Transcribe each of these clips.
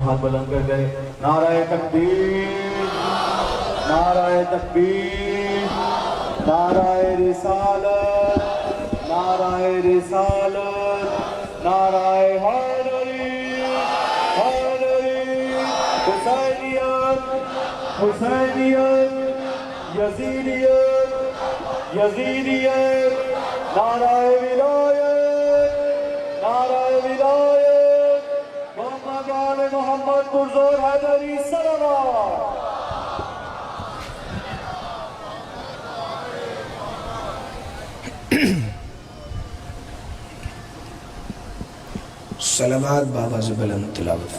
ہاتھ بلند کر دے نعرہ تکبیر نعرہ تکبیر نعرہ رسالت نعرہ رسالت نعرہ حیدری حیدری حسینیت حسینیت یزیدیت یزیدیت نعرہ ولایت نعرہ ولایت محمد آل محمد پرزور حیدری صلوات صلوات بابا بلند تلاوت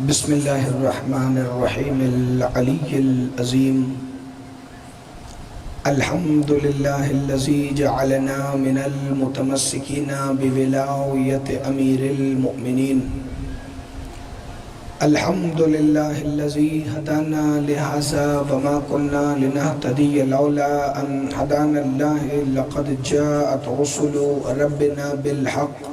بسم اللہ الرحمن الرحیم العلی العظیم الحمدللہ الذی جعلنا من المتمسکین بولایت امیر المؤمنین الحمدللہ الذی ہدانا لہذا وما کننا لنہتدی لولا ان ہدانا اللہ لقد جاءت رسل ربنا بالحق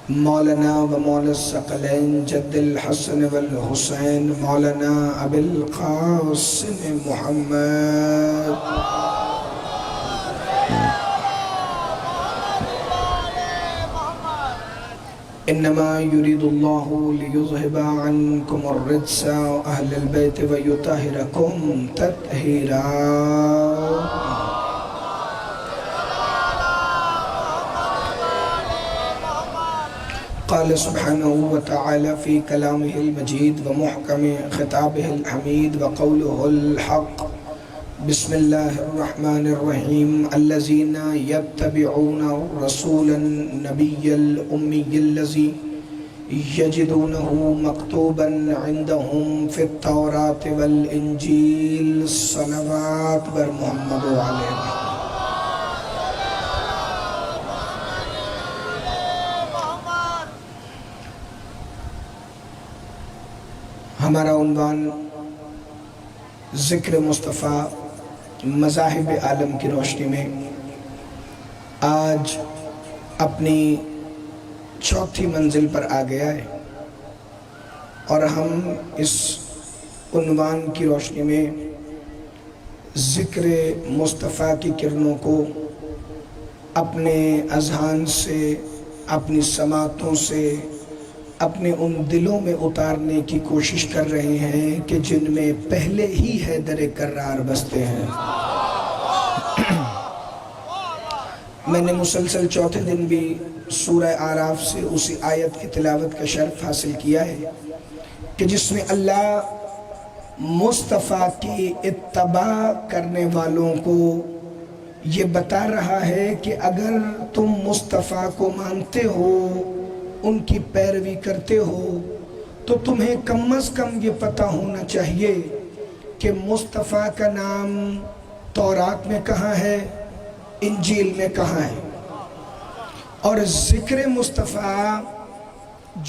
مولانا و مولا الثقلین جد الحسن والحسین مولانا ابی القاسم محمد انما يريد الله ليذهب عنكم الرجس اهل البيت ويطهركم تطهيرا قال سبحانه وتعالى في كلامه المجيد ومحكم خطابه الحميد وقوله الحق بسم الله الرحمن الرحيم الذين يتبعون الرسول النبي الأمي الذي يجدونه مكتوبا عندهم في التوراة والإنجيل صلوات بر محمد عليه ہمارا عنوان ذکر مصطفیٰ مذاہب عالم کی روشنی میں آج اپنی چوتھی منزل پر آ گیا ہے اور ہم اس عنوان کی روشنی میں ذکر مصطفیٰ کی کرنوں کو اپنے اذہان سے اپنی سماعتوں سے اپنے ان دلوں میں اتارنے کی کوشش کر رہے ہیں کہ جن میں پہلے ہی حیدر کرار بستے ہیں میں نے مسلسل چوتھے دن بھی سورہ اعراف سے اسی آیت کی تلاوت کا شرف حاصل کیا ہے کہ جس میں اللہ مصطفیٰ کی اتباع کرنے والوں کو یہ بتا رہا ہے کہ اگر تم مصطفیٰ کو مانتے ہو ان کی پیروی کرتے ہو تو تمہیں کم از کم یہ پتہ ہونا چاہیے کہ مصطفیٰ کا نام تورات میں کہاں ہے انجیل میں کہاں ہے اور ذکر مصطفیٰ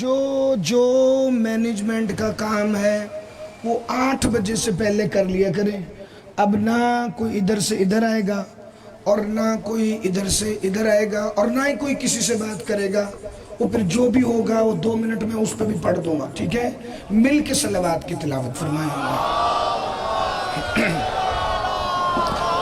جو مینجمنٹ کا کام ہے وہ 8 بجے سے پہلے کر لیا کریں اب نہ کوئی ادھر سے ادھر آئے گا اور نہ کوئی ادھر سے ادھر آئے گا اور نہ ہی کوئی کسی سے بات کرے گا وہ پھر جو بھی ہوگا وہ 2 منٹ میں اس پہ بھی پڑھ دوں گا ٹھیک ہے مل کے صلوات کی تلاوت فرمائیں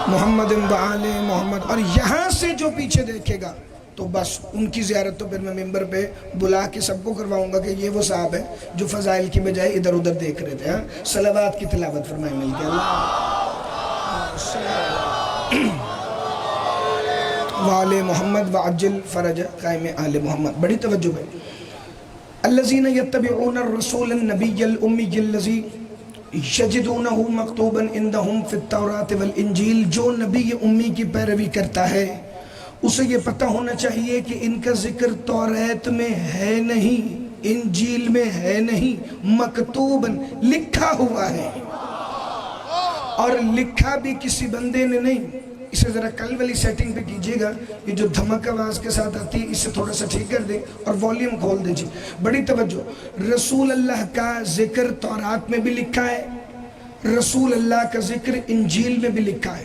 محمد وآل محمد اور یہاں سے جو پیچھے دیکھے گا تو بس ان کی زیارت تو پھر میں ممبر پہ بلا کے سب کو کرواؤں گا کہ یہ وہ صاحب ہے جو فضائل کی بجائے ادھر ادھر دیکھ رہے تھے صلوات کی تلاوت فرمائیں مل کے وآل محمد وعجل فرج قائم آل محمد بڑی توجہ ہے الذین یتبعون الرسول النبی الامی الذی یجدونہ مکتوبا عندہم فی التوراۃ والانجیل جو نبی امی کی پیروی کرتا ہے اسے یہ پتہ ہونا چاہیے کہ ان کا ذکر توریت میں ہے نہیں انجیل میں ہے نہیں مکتوبا لکھا ہوا ہے اور لکھا بھی کسی بندے نے نہیں اسے ذرا کل والی سیٹنگ پہ کیجئے گا یہ جو دھمک آواز کے ساتھ آتی ہے اسے تھوڑا سا ٹھیک کر دیں اور والیوم کھول دیجئے بڑی توجہ رسول اللہ کا ذکر تورات میں بھی لکھا ہے رسول اللہ کا ذکر انجیل میں بھی لکھا ہے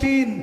3,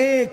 1,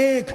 1।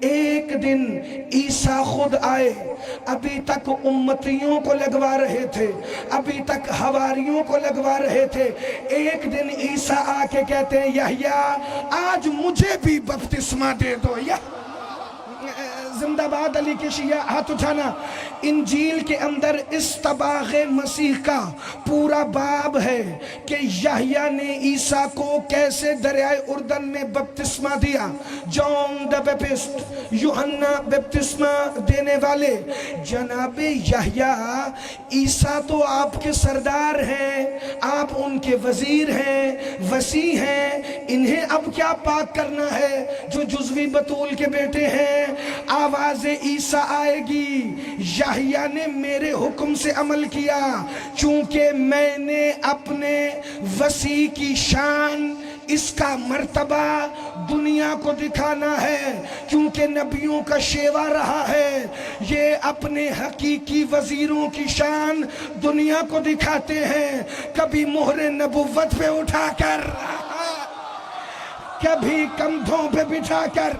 ایک دن عیسیٰ خود آئے، ابھی تک امتیوں کو لگوا رہے تھے، ابھی تک حواریوں کو لگوا رہے تھے، ایک دن عیسیٰ آ کے کہتے ہیں یحییٰ آج مجھے بھی بپتسمہ دے دو۔ زندہ باد علی کے شیعہ، ہاتھ اٹھانا۔ انجیل کے اندر استباغ مسیح کا پورا باب ہے کہ یحییٰ نے عیسیٰ کو کیسے دریائے اردن میں بپتسمہ دیا۔ جان دا بیپٹسٹ، یوحنا بپتسمہ دینے والے، جناب یحییٰ عیسیٰ تو آپ کے سردار ہیں، آپ ان کے وزیر ہیں، وسیع ہیں، انہیں اب کیا پاک کرنا ہے جو جزوی بطول کے بیٹے ہیں۔ آواز عیسیٰ آئے گی، یحییٰ نے میرے حکم سے عمل کیا، چونکہ میں نے اپنے وسیع کی شان، اس کا مرتبہ دنیا کو دکھانا ہے، کیونکہ نبیوں کا شیوا رہا ہے، یہ اپنے حقیقی وزیروں کی شان دنیا کو دکھاتے ہیں، کبھی مہر نبوت پہ اٹھا کر، کبھی کندھوں پہ بٹھا کر۔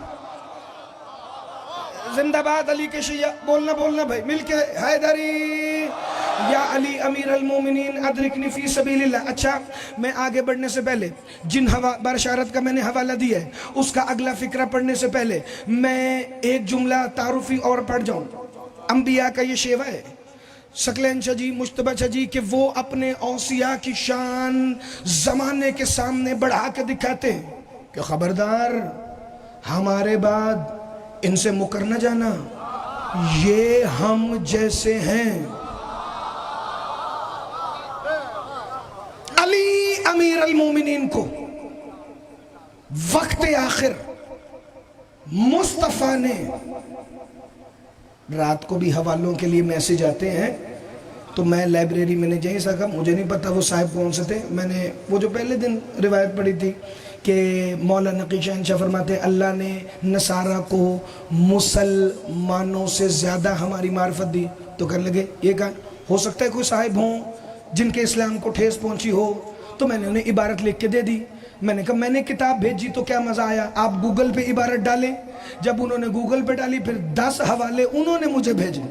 زندہ باد علی کے شیعہ، بولنا بھائی مل کے، حیدری یا علی امیر المومنین ادرکنی فی سبیل اللہ۔ اچھا، میں آگے بڑھنے سے پہلے جن بشارت کا میں نے حوالہ دیا ہے اس کا اگلا فقرہ پڑھنے سے پہلے میں ایک جملہ تعارفی اور پڑھ جاؤں۔ انبیاء کا یہ شیوا ہے، ثقلین شاہ جی، مجتبیٰ شاہ جی، کہ وہ اپنے اوصیاء کی شان زمانے کے سامنے بڑھا کے دکھاتے ہیں کہ خبردار ہمارے بعد ان سے مکر نہ جانا، یہ ہم جیسے ہیں۔ علی امیر المومنین کو وقت آخر مصطفیٰ نے، رات کو بھی حوالوں کے لیے میسج آتے ہیں تو میں لائبریری میں نے جائیں سکا، مجھے نہیں پتا وہ صاحب کون سے تھے، میں نے وہ جو پہلے دن روایت پڑھی تھی کہ مولا نقی شہنشاہ فرماتے ہیں اللہ نے نصارہ کو مسلمانوں سے زیادہ ہماری معرفت دی، تو کہنے لگے یہ کہا ہو سکتا ہے کوئی صاحب ہوں جن کے اسلام کو ٹھیس پہنچی ہو، تو میں نے انہیں عبارت لکھ کے دے دی۔ میں نے کہا میں نے کتاب بھیجی تو کیا مزہ آیا، آپ گوگل پہ عبارت ڈالیں۔ جب انہوں نے گوگل پہ ڈالی پھر 10 حوالے انہوں نے مجھے بھیجے۔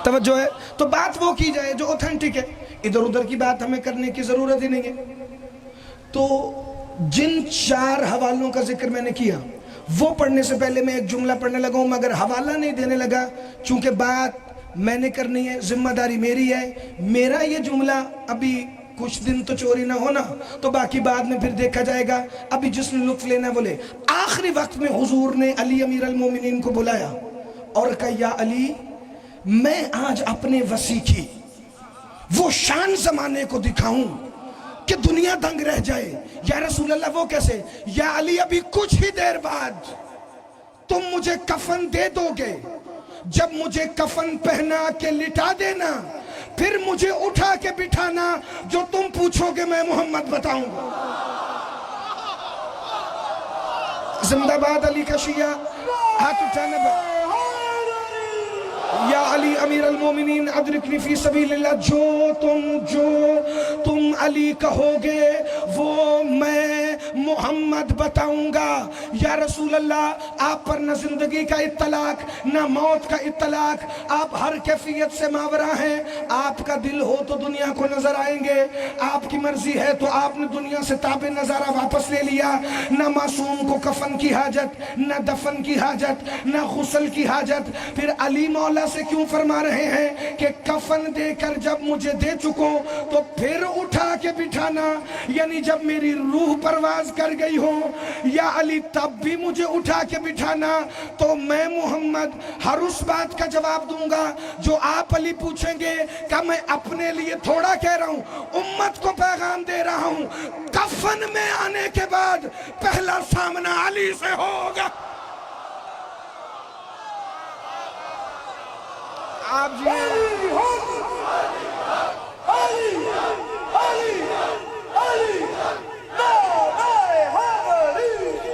توجہ ہے؟ تو بات وہ کی جائے جو اوتھینٹک ہے، ادھر ادھر کی بات ہمیں کرنے کی ضرورت ہی نہیں ہے۔ تو جن 4 حوالوں کا ذکر میں نے کیا وہ پڑھنے سے پہلے میں ایک جملہ پڑھنے لگا ہوں، مگر حوالہ نہیں دینے لگا، چونکہ بات میں نے کرنی ہے، ذمہ داری میری ہے۔ میرا یہ جملہ ابھی کچھ دن تو چوری نہ ہونا، تو باقی بعد میں پھر دیکھا جائے گا، ابھی جس نے لطف لینا بولے۔ آخری وقت میں حضور نے علی امیر المومنین کو بلایا اور کہا یا علی، میں آج اپنے وسیع کی وہ شان زمانے کو دکھاؤں کہ دنیا دنگ رہ جائے۔ یا رسول اللہ وہ کیسے؟ یا علی ابھی کچھ ہی دیر بعد تم مجھے کفن دے دو گے، جب مجھے کفن پہنا کے لٹا دینا، پھر مجھے اٹھا کے بٹھانا، جو تم پوچھو گے میں محمد بتاؤں گا۔ زندہ باد علی کا شیعہ، ہاتھ اٹھانا بھائی۔ یا علی امیر المومنین ادرکنی فی سبیل اللہ، جو تم علی کہو گے وہ میں محمد بتاؤں گا۔ یا رسول اللہ، آپ پر نہ زندگی کا اطلاق نہ موت کا اطلاق، آپ ہر کیفیت سے ماورا ہیں۔ آپ کا دل ہو تو دنیا کو نظر آئیں گے، آپ کی مرضی ہے تو آپ نے دنیا سے تاب نظارہ واپس لے لیا۔ نہ معصوم کو کفن کی حاجت، نہ دفن کی حاجت، نہ غسل کی حاجت۔ پھر علی مولا سے کیوں فرما رہے ہیں کہ کفن دے کر جب مجھے دے چکو تو پھر اٹھا کے بٹھانا، یعنی جب میری روح پرواز کر گئی ہو یا علی تب بھی مجھے اٹھا کے بٹھانا، تو میں محمد ہر اس بات کا جواب دوں گا جو آپ علی پوچھیں گے، کہ میں اپنے لیے تھوڑا کہہ رہا ہوں، امت کو پیغام دے رہا ہوں۔ کفن میں آنے کے بعد پہلا سامنا علی سے ہوگا۔ آپ جی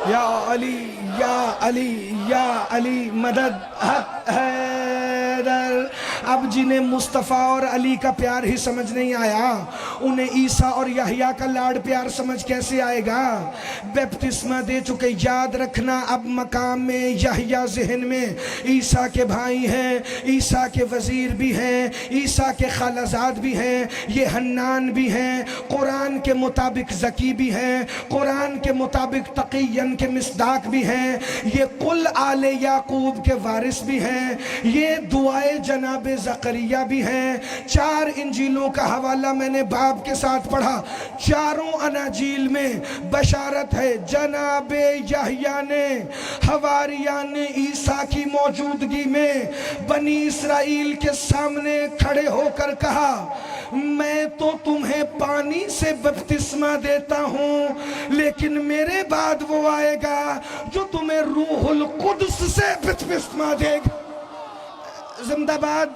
یا علی یا علی یا علی مدد حق حیدر اب جنہیں مصطفیٰ اور علی کا پیار ہی سمجھ نہیں آیا انہیں عیسیٰ اور یحییٰ کا لاڈ پیار سمجھ کیسے آئے گا؟ بیپتسمہ دے چکے، یاد رکھنا اب مقام میں یحییٰ ذہن میں عیسیٰ کے بھائی ہیں، عیسیٰ کے وزیر بھی ہیں، عیسیٰ کے خالزاد بھی ہیں، یہ حنان بھی ہیں، قرآن کے مطابق زکی بھی ہیں، قرآن کے مطابق تقیین کے مصداق بھی ہیں، یہ کل آل یعقوب کے وارث بھی ہیں، یہ دعائے جناب زکریہ بھی ہیں۔ 4 انجیلوں کا حوالہ میں نے باب کے ساتھ پڑھا، چاروں اناجیل میں بشارت ہے۔ جناب یحییٰ نے حواریان عیسیٰ کی موجودگی میں بنی اسرائیل کے سامنے کھڑے ہو کر کہا میں تو تمہیں پانی سے بپتسمہ دیتا ہوں، لیکن میرے بعد وہ آئے گا جو تمہیں روح القدس سے بپتسمہ دے گا۔ زندہ باد،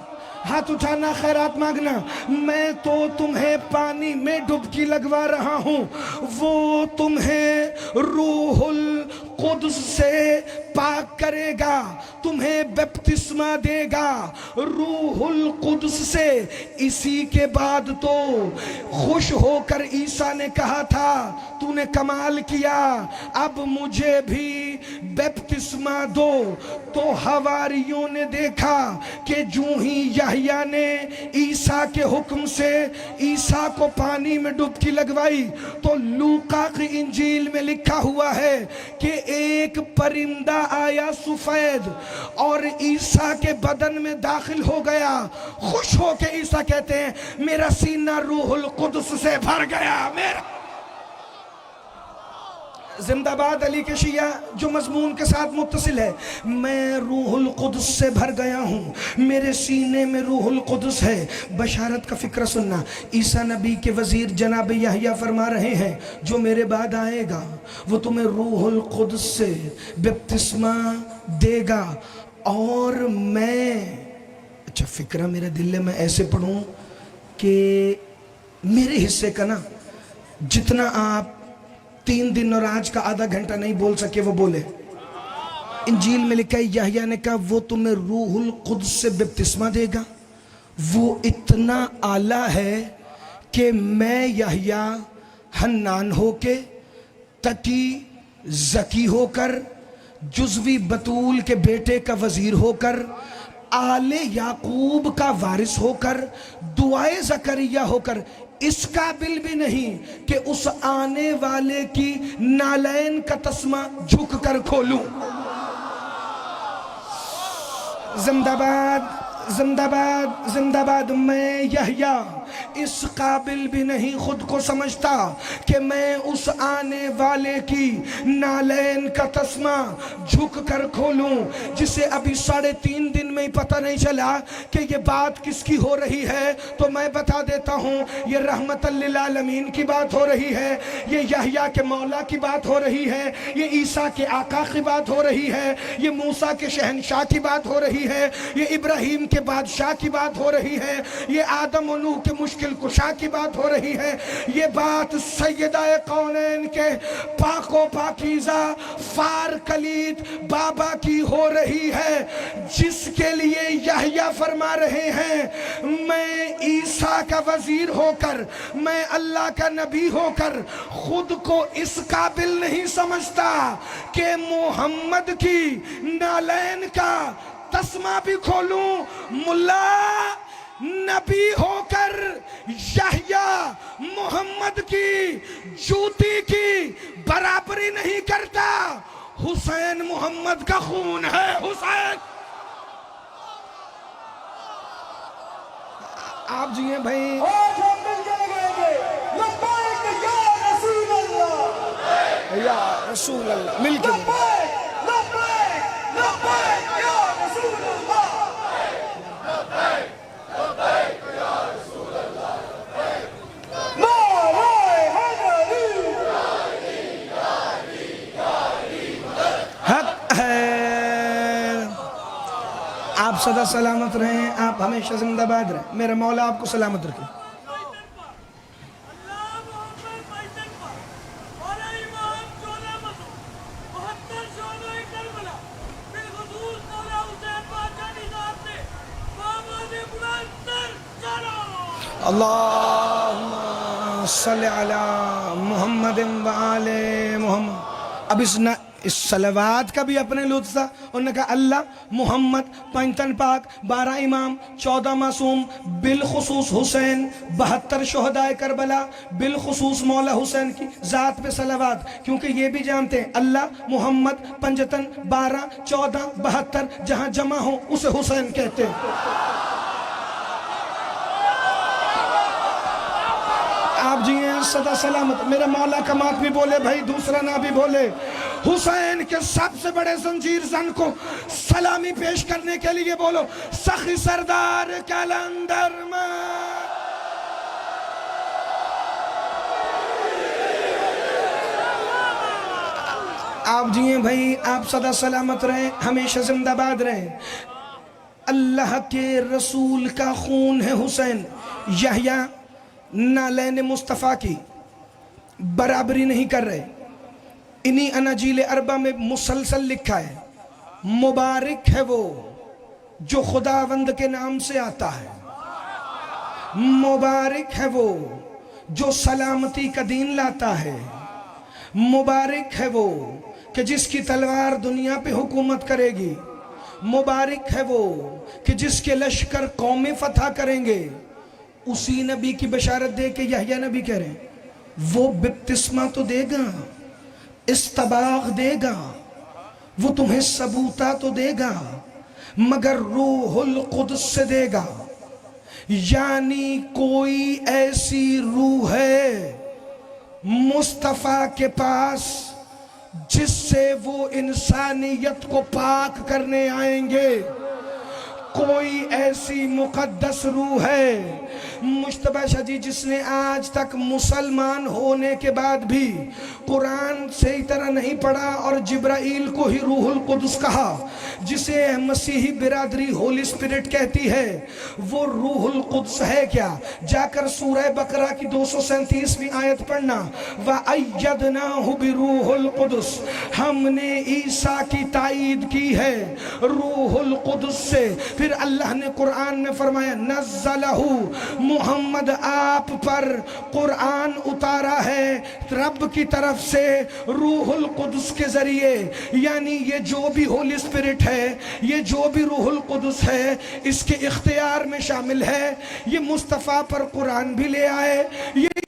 ہاتھ اٹھانا، خیرات مانگنا۔ میں تو تمہیں پانی میں ڈبکی لگوا رہا ہوں، وہ تمہیں روح القدس سے پاک کرے گا، تمہیں بپتسمہ دے گا روح القدس سے۔ اسی کے بعد تو خوش ہو کر عیسیٰ نے کہا تھا تو نے کمال کیا، اب مجھے بھی بپتسمہ دو۔ تو حواریوں نے دیکھا کہ جوں ہی یحییٰ نے عیسیٰ کے حکم سے عیسیٰ کو پانی میں ڈبکی لگوائی تو لوقا کی انجیل میں لکھا ہوا ہے کہ ایک پرندہ آیا سفید اور عیسیٰ کے بدن میں داخل ہو گیا۔ خوش ہو کے عیسیٰ کہتے ہیں میرا سینہ روح القدس سے بھر گیا۔ میرا زندہ باد علی کے شیعہ جو مضمون کے ساتھ متصل ہے، میں روح القدس سے بھر گیا ہوں، میرے سینے میں روح القدس ہے۔ بشارت کا فکرہ سننا، عیسیٰ نبی کے وزیر جناب یحییٰ فرما رہے ہیں جو میرے بعد آئے گا وہ تمہیں روح القدس سے بپتسمہ دے گا اور میں اچھا فکرہ میرے دل میں ایسے پڑھوں کہ میرے حصے کا نا جتنا آپ 3 دن اور آج کا آدھا گھنٹہ نہیں بول سکے وہ بولے۔ انجیل میں لکھا ہے یحییٰ نے کہا وہ تمہیں روح القدس سے بپتسمہ دے گا، وہ اتنا اعلیٰ ہے کہ میں یحییٰ حنان ہو کے، تقی زکی ہو کر، جزوی بطول کے بیٹے کا وزیر ہو کر، آل یعقوب کا وارث ہو کر، دعائے زکریہ ہو کر اس قابل بھی نہیں کہ اس آنے والے کی نالین کا تسمہ جھک کر کھولوں۔ زندہ باد، زندہ باد، زندہ باد۔ میں یحییٰ اس قابل بھی نہیں خود کو سمجھتا کہ میں اس آنے والے کی نالین کا تسمہ جھک کر کھولوں، جسے ابھی 3.5 دن میں ہی پتہ نہیں چلا کہ یہ بات کس کی ہو رہی ہے۔ تو میں بتا دیتا ہوں یہ رحمت للعالمین کی بات ہو رہی ہے، یہ یحییٰ کے مولا کی بات ہو رہی ہے، یہ عیسیٰ کے آقا کی بات ہو رہی ہے، یہ موسیٰ کے شہنشاہ کی بات ہو رہی ہے، یہ ابراہیم کے بادشاہ کی بات ہو رہی ہے، یہ آدم و نوح کے مشکل کشا کی بات ہو رہی ہے، یہ بات سیدہ کونین کے پاک و پاکیزہ فار کلید بابا کی ہو رہی ہے، جس کے لیے یحییٰ فرما رہے ہیں میں عیسیٰ کا وزیر ہو کر، میں اللہ کا نبی ہو کر خود کو اس قابل نہیں سمجھتا کہ محمد کی نالین کا تسمہ بھی کھولوں۔ ملا نبی ہو کر یحییٰ محمد کی جوتی کی برابری نہیں کرتا۔ حسین محمد کا خون ہے، حسین۔ آپ جی ہیں بھائی، آج ہم مل کے لگائیں گے لبیک یا رسول اللہ، یا رسول اللہ، مل کے لبیک لبیک لبیک یا رسول اللہ، نعرہ حیدری، حق ہے۔ آپ سدا سلامت رہیں، آپ ہمیشہ زندہ باد رہیں، میرا مولا آپ کو سلامت رکھے۔ بالخصوص مولا حسین بادشاہ نظام نے بابا نے بلا اللہم صلی علی محمد و آل محمد۔ اب اس صلوات کا بھی اپنے لطف تھا۔ انہوں نے کہا اللہ محمد، پنجتن پاک، 12 امام، 14 معصوم، بالخصوص حسین، 72 شہدائے کربلا، بالخصوص مولا حسین کی ذات پہ صلوات، کیونکہ یہ بھی جانتے ہیں اللہ محمد پنجتن 12 14 72 جہاں جمع ہوں اسے حسین کہتے ہیں۔ آپ جی ہیں صدا سلامت، میرے مولا کا مات بھی بولے بھائی، دوسرا نہ بھی بولے۔ حسین کے سب سے بڑے زنجیر زن کو سلامی پیش کرنے کے لیے بولو سخی سردار کلندر میں۔ آپ جی ہیں بھائی، آپ صدا سلامت رہیں، ہمیشہ زندہ باد رہیں۔ اللہ کے رسول کا خون ہے حسین۔ یحییٰ نالین مصطفیٰ کی برابری نہیں کر رہے، انہی اناجیل اربع میں مسلسل لکھا ہے مبارک ہے وہ جو خداوند کے نام سے آتا ہے، مبارک ہے وہ جو سلامتی کا دین لاتا ہے، مبارک ہے وہ کہ جس کی تلوار دنیا پہ حکومت کرے گی، مبارک ہے وہ کہ جس کے لشکر قومیں فتح کریں گے۔ اسی نبی کی بشارت دے کے یحییٰ نبی کہہ رہے ہیں وہ بپتسمہ تو دے گا، استباغ دے گا، وہ تمہیں ثبوتہ تو دے گا، مگر روح القدس سے دے گا۔ یعنی کوئی ایسی روح ہے مصطفیٰ کے پاس جس سے وہ انسانیت کو پاک کرنے آئیں گے، کوئی ایسی مقدس روح ہے۔ مجتبیٰ شاہ جی جس نے آج تک مسلمان ہونے کے بعد بھی قرآن صحیح طرح نہیں پڑھا اور جبرائیل کو ہی روح القدس کہا، جسے مسیحی برادری ہولی اسپرٹ کہتی ہے، وہ روح القدس ہے کیا؟ جا کر سورہ بقرہ کی 237ویں آیت پڑھنا، وَأَيَّدْنَاهُ بِرُوحِ الْقُدُسِ، ہم نے عیسیٰ کی تائید کی ہے روح القدس سے۔ پھر اللہ نے قرآن میں فرمایا نزلہ، محمد آپ پر قرآن اتارا ہے رب کی طرف سے روح القدس کے ذریعے۔ یعنی یہ جو بھی ہولی اسپرٹ ہے، یہ جو بھی روح القدس ہے، اس کے اختیار میں شامل ہے۔ یہ مصطفیٰ پر قرآن بھی لے آئے، یہ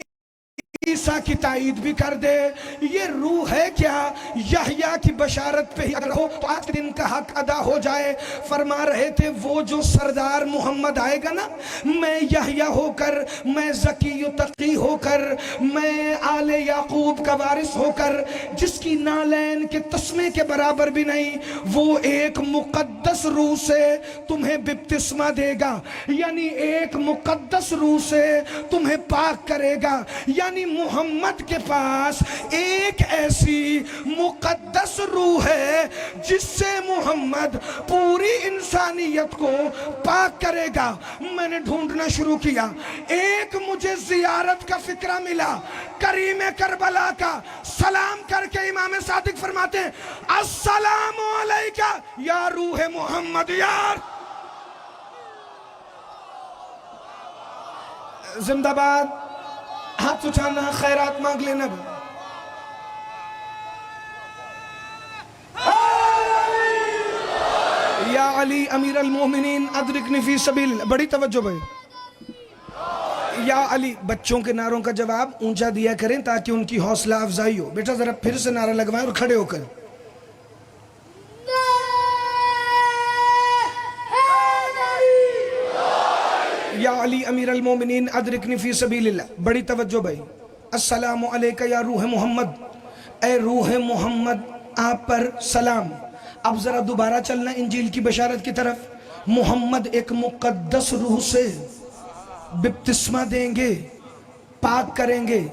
عیسیٰ کی تائید بھی کر دے۔ یہ روح ہے کیا؟ یحییٰ کی بشارت پہ ہی اگر ہو تو آج دن کا حق ادا ہو جائے۔ فرما رہے تھے وہ جو سردار محمد آئے گا نا، میں یحییٰ ہو کر، میں زکی و تقی ہو کر، میں آل یعقوب کا وارث ہو کر، جس کی نالین کے تسمے کے برابر بھی نہیں، وہ ایک مقدس روح سے تمہیں بپتسمہ دے گا، یعنی ایک مقدس روح سے تمہیں پاک کرے گا۔ یعنی محمد کے پاس ایک ایسی مقدس روح ہے جس سے محمد پوری انسانیت کو پاک کرے گا۔ میں نے ڈھونڈنا شروع کیا، ایک مجھے زیارت کا فکرہ ملا کریم کربلا کا، سلام کر کے امام صادق فرماتے ہیں السلام علیکہ یا روح محمد۔ یار زندہ باد، ہاتھ اٹھانا، خیرات مانگ لینا بھی۔ یا علی امیر المومنین ادرکنی فی سبیل اللہ، بڑی توجہ بھائی۔ یا علی، بچوں کے نعروں کا جواب اونچا دیا کریں تاکہ ان کی حوصلہ افزائی ہو۔ بیٹا ذرا پھر سے نعرہ لگوائیں اور کھڑے ہو کر۔ یا علی امیر المومنین ادرکنی فی سبیل اللہ، بڑی توجہ بھائی۔ السلام علیکہ یا روح محمد، اے روح محمد آپ پر سلام۔ اب ذرا دوبارہ چلنا انجیل کی بشارت کی طرف۔ محمد ایک مقدس روح سے بپتسمہ دیں گے، پاک کریں گے۔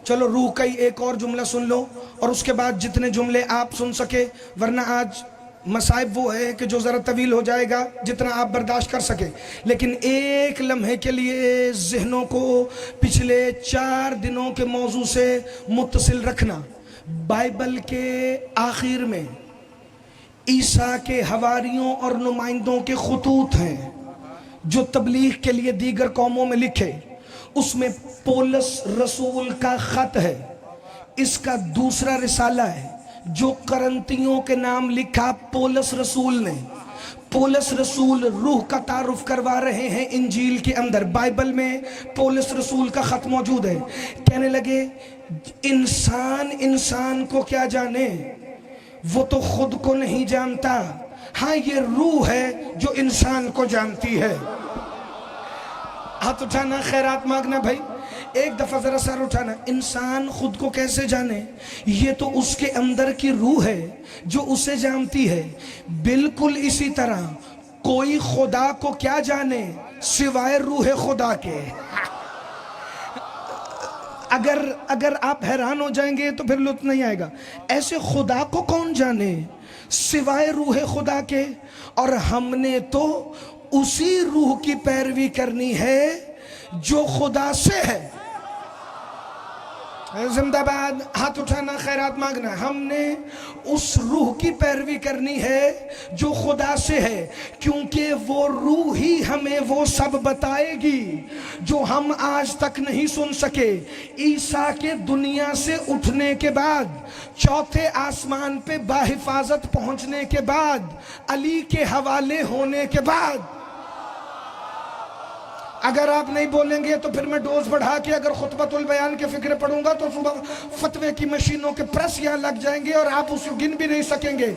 چلو روح کا ہی ایک اور جملہ سن لو اور اس کے بعد جتنے جملے آپ سن سکے، ورنہ آج مصائب وہ ہے کہ جو ذرا طویل ہو جائے گا جتنا آپ برداشت کر سکے، لیکن ایک لمحے کے لیے ذہنوں کو پچھلے 4 دنوں کے موضوع سے متصل رکھنا۔ بائبل کے آخر میں عیسیٰ کے حواریوں اور نمائندوں کے خطوط ہیں جو تبلیغ کے لیے دیگر قوموں میں لکھے۔ اس میں پولس رسول کا خط ہے، اس کا دوسرا رسالہ ہے جو کرنتیوں کے نام لکھا پولس رسول نے۔ پولس رسول روح کا تعارف کروا رہے ہیں انجیل کے اندر، بائبل میں پولس رسول کا خط موجود ہے۔ کہنے لگے انسان کو کیا جانے، وہ تو خود کو نہیں جانتا، ہاں یہ روح ہے جو انسان کو جانتی ہے۔ ہاتھ اٹھانا، خیرات مانگنا بھائی، ایک دفعہ ذرا سر اٹھانا۔ انسان خود کو کیسے جانے؟ یہ تو اس کے اندر کی روح ہے جو اسے جانتی ہے۔ بالکل اسی طرح کوئی خدا کو کیا جانے سوائے روح خدا کے۔ اگر آپ حیران ہو جائیں گے تو پھر لطف نہیں آئے گا۔ ایسے خدا کو کون جانے سوائے روح خدا کے؟ اور ہم نے تو اسی روح کی پیروی کرنی ہے جو خدا سے ہے۔ زندہ باد، ہاتھ اٹھانا، خیرات مانگنا۔ ہم نے اس روح کی پیروی کرنی ہے جو خدا سے ہے، کیونکہ وہ روح ہی ہمیں وہ سب بتائے گی جو ہم آج تک نہیں سن سکے۔ عیسیٰ کے دنیا سے اٹھنے کے بعد، چوتھے آسمان پہ باحفاظت پہنچنے کے بعد، علی کے حوالے ہونے کے بعد، اگر آپ نہیں بولیں گے تو پھر میں ڈوز بڑھا کے اگر خطبۃ البیان کے فکرے پڑھوں گا تو صبح فتوے کی مشینوں کے پریس یہاں لگ جائیں گے اور آپ اسے گن بھی نہیں سکیں گے۔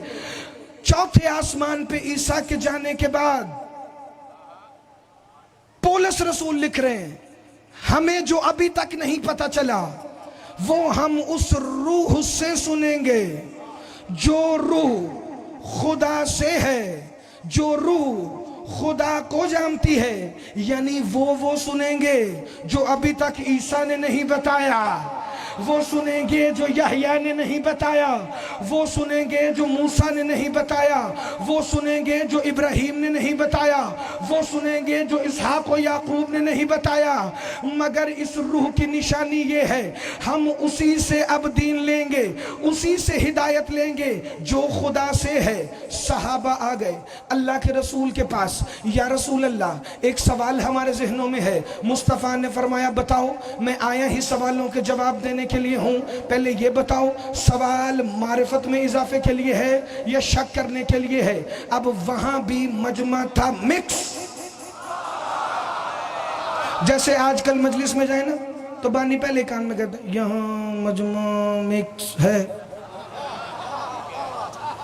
چوتھے آسمان پہ عیسیٰ کے جانے کے بعد پولس رسول لکھ رہے ہیں، ہمیں جو ابھی تک نہیں پتا چلا وہ ہم اس روح سے سنیں گے جو روح خدا سے ہے، جو روح خدا کو جانتی ہے۔ یعنی وہ سنیں گے جو ابھی تک عیسیٰ نے نہیں بتایا، وہ سنیں گے جو یحییٰ نے نہیں بتایا، وہ سنیں گے جو موسیٰ نے نہیں بتایا، وہ سنیں گے جو ابراہیم نے نہیں بتایا، وہ سنیں گے جو اسحاق و یعقوب نے نہیں بتایا۔ مگر اس روح کی نشانی یہ ہے، ہم اسی سے اب دین لیں گے، اسی سے ہدایت لیں گے جو خدا سے ہے۔ صحابہ آ گئے اللہ کے رسول کے پاس، یا رسول اللہ ایک سوال ہمارے ذہنوں میں ہے۔ مصطفیٰ نے فرمایا بتاؤ، میں آیا ہی سوالوں کے جواب دینے کے لیے ہوں، پہلے یہ بتاؤ سوال معرفت میں اضافے کے لیے ہے یا شک کرنے کے لیے ہے؟ اب وہاں بھی مجمع تھا مکس، جیسے آج کل مجلس میں جائے نا تو بانی پہلے کان میں کہتے ہیں یہاں مجمع مکس ہے،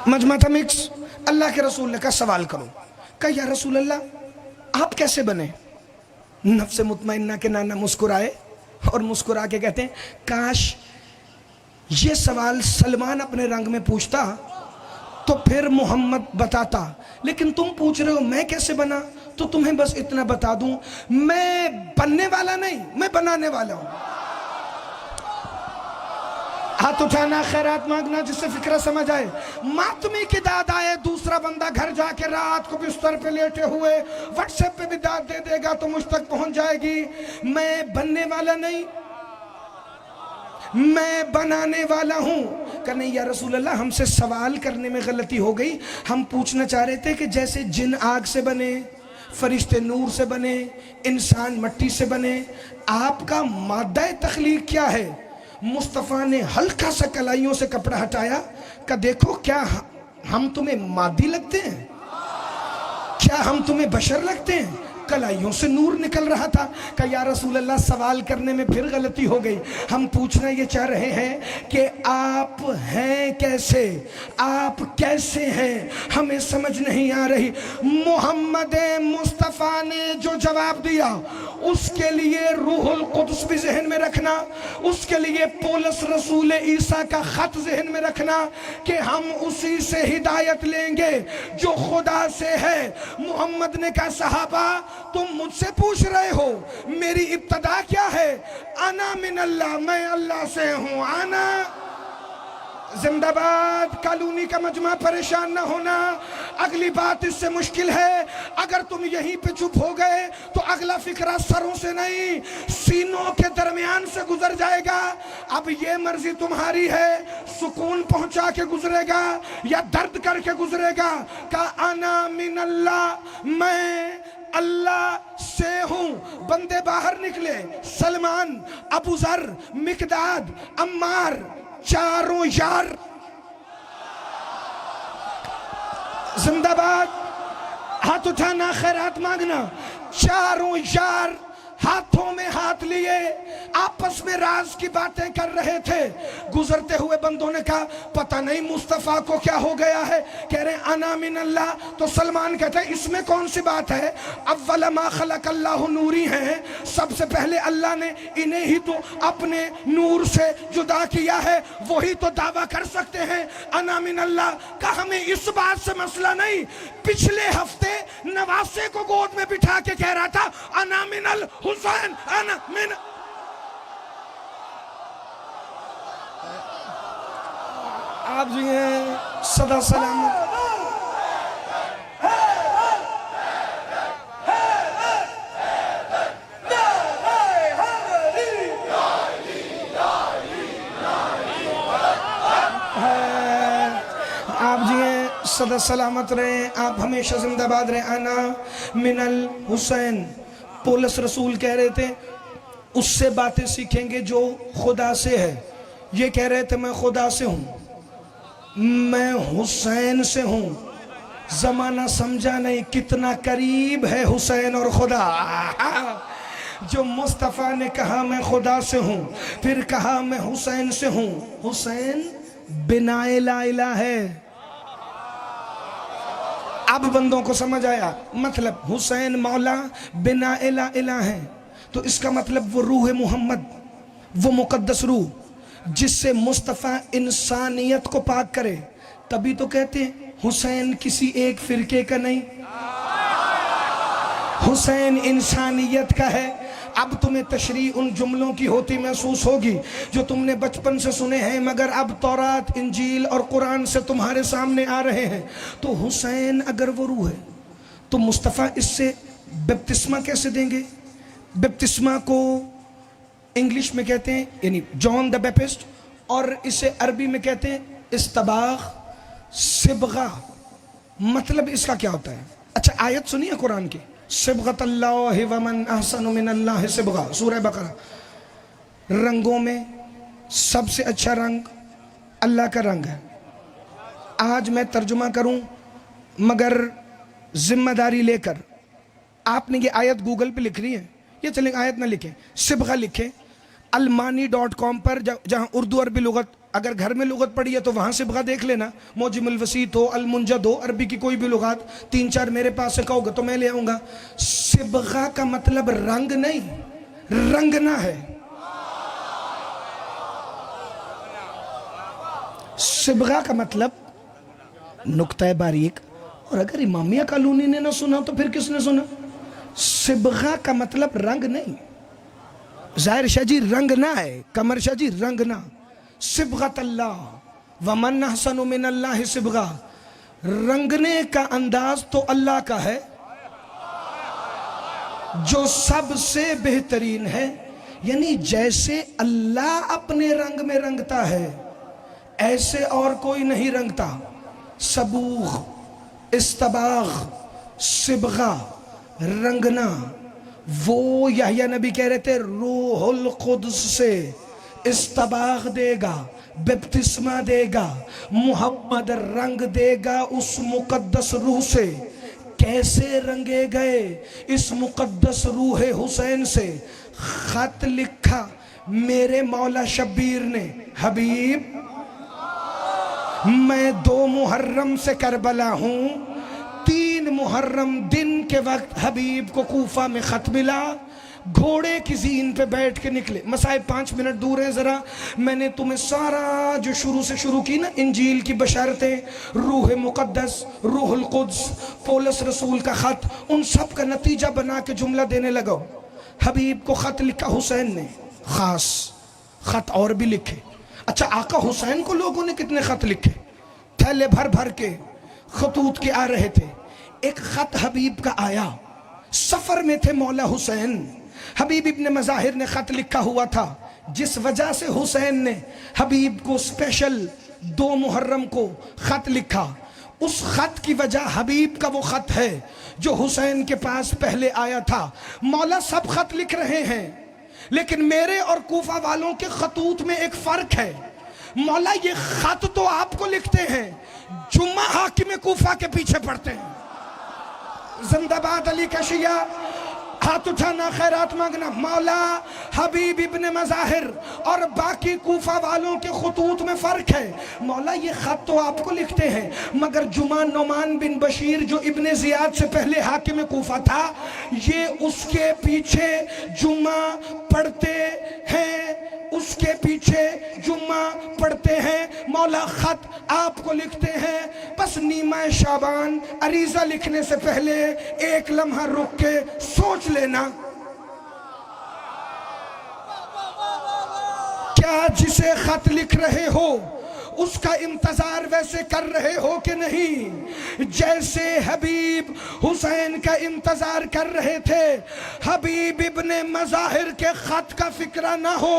مجمع تھا مکس۔ اللہ کے رسول نے کہا سوال کرو۔ کہا یا رسول اللہ آپ کیسے بنے؟ نفس مطمئنہ کے نانا مسکرائے اور مسکرا کے کہتے ہیں کاش یہ سوال سلمان اپنے رنگ میں پوچھتا تو پھر محمد بتاتا، لیکن تم پوچھ رہے ہو میں کیسے بنا، تو تمہیں بس اتنا بتا دوں میں بننے والا نہیں، میں بنانے والا ہوں۔ ہاتھ اٹھانا، خیرات مانگنا، جس سے فکرہ سمجھ آئے۔ ماتمی کی داد آئے، دوسرا بندہ گھر جا کے رات کو بستر پہ لیٹے ہوئے واٹس ایپ پہ بھی داد دے دے گا تو مجھ تک پہنچ جائے گی۔ میں بننے والا نہیں، میں بنانے والا ہوں۔ کہ نہیں یا رسول اللہ ہم سے سوال کرنے میں غلطی ہو گئی، ہم پوچھنا چاہ رہے تھے کہ جیسے جن آگ سے بنے، فرشتے نور سے بنے، انسان مٹی سے بنے، آپ کا مادہ تخلیق کیا ہے؟ مصطفیٰ نے ہلکا سا کلائیوں سے کپڑا ہٹایا کہ دیکھو کیا ہم تمہیں مادی لگتے ہیں؟ کیا ہم تمہیں بشر لگتے ہیں؟ کلائیوں سے نور نکل رہا تھا۔ کہ یا رسول اللہ سوال کرنے میں پھر غلطی ہو گئی، ہم پوچھنا یہ چاہ رہے ہیں کہ آپ ہیں کیسے، آپ کیسے ہیں، ہمیں سمجھ نہیں آ رہی۔ محمد مصطفیٰ نے جو جواب دیا اس کے لیے روح القدس بھی ذہن میں رکھنا، اس کے لیے پولس رسول عیسیٰ کا خط ذہن میں رکھنا کہ ہم اسی سے ہدایت لیں گے جو خدا سے ہے۔ محمد نے کہا صحابہ تم مجھ سے پوچھ رہے ہو میری ابتدا کیا ہے؟ انا من اللہ، میں اللہ سے ہوں۔ انا زندہ باد۔ کالونی کا مجمع پریشان نہ ہونا، اگلی بات اس سے مشکل ہے۔ اگر تم یہیں پہ چپ ہو گئے تو اگلا فکرہ سروں سے نہیں سینوں کے درمیان سے گزر جائے گا۔ اب یہ مرضی تمہاری ہے، سکون پہنچا کے گزرے گا یا درد کر کے گزرے گا۔ کہ انا من اللہ، میں اللہ سے ہوں. بندے باہر نکلے. سلمان، ابو ذر، مقداد، عمار، چاروں یار زندہ باد. ہاتھ اٹھانا، خیرات مانگنا. چاروں یار ہاتھوں میں ہاتھ لیے آپس میں راز کی باتیں کر رہے تھے. گزرتے ہوئے بندوں نے کہا پتہ نہیں مصطفیٰ کو کیا ہو گیا ہے. کہہ رہے انا من اللہ. تو سلمان کہتے ہیں اس میں کون سی بات ہے؟ اول ما خلق اللہ نوری ہیں. سب سے پہلے اللہ نے انہیں ہی تو اپنے نور سے جدا کیا ہے. وہی تو دعویٰ کر سکتے ہیں انا من اللہ کا. ہمیں اس بات سے مسئلہ نہیں. پچھلے ہفتے نواسے کو گود میں بٹھا کے کہہ رہا تھا انا من الحسین انا من. آپ جی ہیں صدا سلامت. آپ جی ہیں صدا سلامت رہیں. آپ ہمیشہ زندہ باد رہیں. انا من الحسین. پولس رسول کہہ رہے تھے اس سے باتیں سیکھیں گے جو خدا سے ہے. یہ کہہ رہے تھے میں خدا سے ہوں، میں حسین سے ہوں. زمانہ سمجھا نہیں کتنا قریب ہے حسین اور خدا. جو مصطفیٰ نے کہا میں خدا سے ہوں، پھر کہا میں حسین سے ہوں. حسین بنا لا الہ ہے. اب بندوں کو سمجھ آیا مطلب حسین مولا بنا الہ ہے. تو اس کا مطلب وہ روح محمد، وہ مقدس روح جس سے مصطفیٰ انسانیت کو پاک کرے. تبھی تو کہتے ہیں حسین کسی ایک فرقے کا نہیں، حسین انسانیت کا ہے. اب تمہیں تشریح ان جملوں کی ہوتی محسوس ہوگی جو تم نے بچپن سے سنے ہیں، مگر اب تورات، انجیل اور قرآن سے تمہارے سامنے آ رہے ہیں. تو حسین اگر وہ روح ہے تو مصطفیٰ اس سے بپتسمہ کیسے دیں گے؟ بپتسمہ کو انگلش میں کہتے ہیں یعنی جان دا بیپسٹ، اور اسے عربی میں کہتے ہیں استباغ، صبغہ. مطلب اس کا کیا ہوتا ہے؟ اچھا آیت سنیے قرآن کی، صبغۃ اللہ ومن احسن من اللہ صبغہ، سورہ بقرہ. رنگوں میں سب سے اچھا رنگ اللہ کا رنگ ہے. آج میں ترجمہ کروں مگر ذمہ داری لے کر. آپ نے یہ آیت گوگل پہ لکھ رہی ہے، یہ چلیں آیت نہ لکھیں، صبغہ لکھیں. المانی.com پر جہاں اردو عربی لغت، اگر گھر میں لغت پڑھی ہے تو وہاں صبغہ دیکھ لینا. موجم الوسیط ہو، المنجد ہو، عربی کی کوئی بھی لغات 3-4 میرے پاس سے کہو گے تو میں لے آؤں گا. صبغہ کا مطلب رنگ نہیں، رنگنا ہے. صبغہ کا مطلب نقطہ باریک. اور اگر امامیہ کالونی نے نہ سنا تو پھر کس نے سنا؟ صبغہ کا مطلب رنگ نہیں. ظاہر شاہ جی رنگ نہ ہے، قمر شاہ جی رنگ نہ. صبغۃ اللہ ومن احسن من اللہ صبغہ. رنگنے کا انداز تو اللہ کا ہے جو سب سے بہترین ہے. یعنی جیسے اللہ اپنے رنگ میں رنگتا ہے ایسے اور کوئی نہیں رنگتا. صبوغ، استباغ، صبغہ، رنگنا. وہ یحییٰ نبی کہہ رہے تھے روح القدس سے استباغ دے گا، بپتسمہ دے گا. محمد رنگ دے گا اس مقدس روح سے. کیسے رنگے گئے اس مقدس روح حسین سے؟ خط لکھا میرے مولا شبیر نے، حبیب میں 2 محرم سے کربلا ہوں. 3 محرم دن کے وقت حبیب کو کوفہ میں خط ملا. گھوڑے کی زین پہ بیٹھ کے نکلے. مسائب 5 منٹ دور ہے ذرا. میں نے تمہیں سارا جو شروع سے شروع کی نا انجیل کی بشارتیں، روح مقدس، روح القدس، پولس رسول کا خط، ان سب کا نتیجہ بنا کے جملہ دینے لگا. حبیب کو خط لکھا حسین نے، خاص خط اور بھی لکھے. اچھا آقا حسین کو لوگوں نے کتنے خط لکھے؟ تھیلے بھر بھر کے خطوط کے آ رہے تھے. ایک خط حبیب کا آیا، سفر میں تھے مولا حسین. حبیب ابن مظاہر نے خط لکھا ہوا تھا جس وجہ سے حسین نے حبیب کو اسپیشل 2 محرم کو خط لکھا. اس خط کی وجہ حبیب کا وہ خط ہے جو حسین کے پاس پہلے آیا تھا۔ مولا سب خط لکھ رہے ہیں لیکن میرے اور کوفہ والوں کے خطوط میں ایک فرق ہے۔ مولا یہ خط تو آپ کو لکھتے ہیں، جمعہ حاکم کوفہ کے پیچھے پڑھتے ہیں۔ زندہ باد علی کا شیعہ، ہاتھ اٹھانا، خیرات مانگنا۔ مولا حبیب ابن مظاہر اور باقی کوفہ والوں کے خطوط میں فرق ہے۔ مولا یہ خط تو آپ کو لکھتے ہیں مگر جمعہ نعمان بن بشیر جو ابن زیاد سے پہلے حاکم کوفہ تھا، یہ اس کے پیچھے جمعہ پڑھتے ہیں، اس کے پیچھے جمعہ پڑھتے ہیں۔ مولا خط آپ کو لکھتے ہیں، بس نیمہ شعبان عریضہ لکھنے سے پہلے ایک لمحہ رک کے سوچ لینا، کیا جسے خط لکھ رہے ہو اس کا انتظار ویسے کر رہے ہو کہ نہیں جیسے حبیب حسین کا انتظار کر رہے تھے؟ حبیب ابن مظاہر کے خط کا فکرہ نہ ہو،